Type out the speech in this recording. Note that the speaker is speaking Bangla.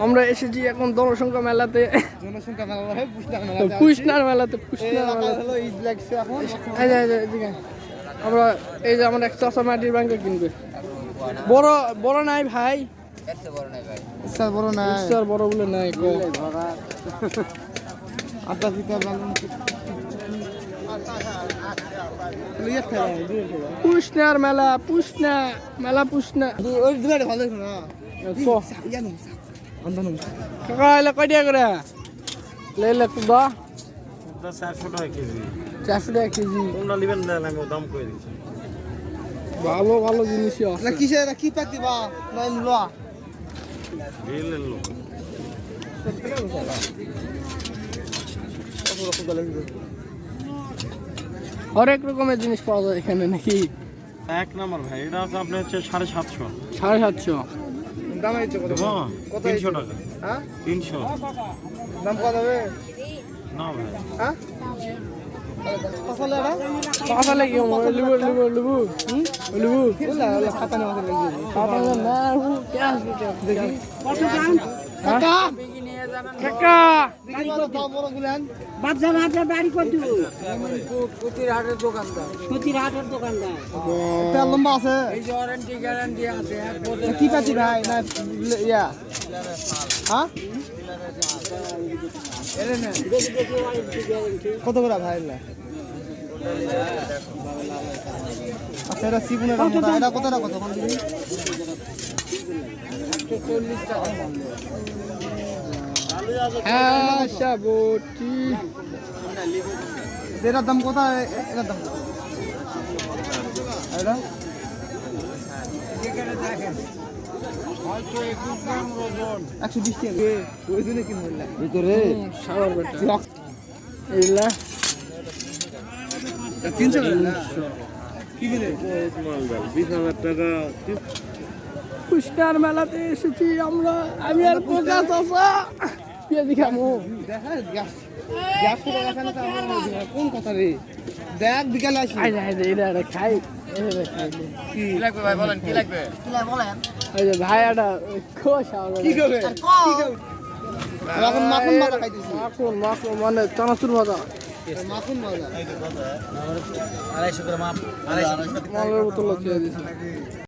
আমরা এসেছি এখন জনসংখ্যা মেলাতে, পুষ্নার মেলাতে। আমরা এই যে আমরা এক চাষা মাটির ব্যাংকে কিনবে। বড় বড় নাই ভাই, বড় নাই, বড় বলে নাই। পুষ্নার মেলা, পুষ্না মেলা, পুষ্না। কাকা এলে কয় টাকা করে লেলে কুদা? 400 টাকা কেজি। 400 টাকা কেজি। তোমরা নেবেন না, আমি দাম করে দিচ্ছি। ভালো ভালো জিনিসই আছে। কিসে কি পাক দিবা নাই লওয়া বিলের লোক হরেক রকমের জিনিস পাওয়া যায় এখানে নাকি? এক নাম্বার ভাই, এটা আছে আপনার হচ্ছে 750। 750 দাম হইছে কত? কত? 300 টাকা। হ্যাঁ 300 দাম কত হবে? না ভাই। হ্যাঁ পাছালে পাতা লাগি লিবু লিবু লিবু লিবু ওলা খাতা না লাগি পাতা না হু ক্যাশ দেখি কত দাম? কাকা কাকা দেখি দাম বড় গুলান বাচ্চা বাচ্চা বাড়ি কত? প্রতির হাটের দোকানদার। সতীর হাটের দোকানদার। এটা লম্বা আছে। এই যে ওয়ারেন্টি গ্যারান্টি আছে। কি পাচ্ছি ভাই না ইয়া? হ্যাঁ কত করে ভাই? আচ্ছা এটা সিগুনের মোটা, এটা কতটা কত কোন দিবি? 140 টাকা। হ্যাঁ সাবটি এটার দাম কত? এটার দাম কত? এটা 120 টাকা। ওই জন্য কি বললা ভিতরে সাবার বেটা এইলা 300 কি দিলে? 20,000 টাকা। পুষ্কার মেলাতে এসেছি আমরা। আমি আর পোকা চাষা পেঁয়াজি খামো। দেখা গ্যাস গ্যাস তো দেখা না কোন কথা রে? দেখ বিকালে আসি। আই না এটা খাই, এটা খাই। কি লাগবে ভাই বলেন? কি লাগবে? এই যে ভাই এটা খোসা কি খাবে? কি খাবে? এখন মাখন ভাজা খাইতেছি। মাখন মাখন মানে চানাচুর ভাজা, মাখন ভাজা। 250 গ্রাম। মালের বোতল খেয়ে দিয়েছি।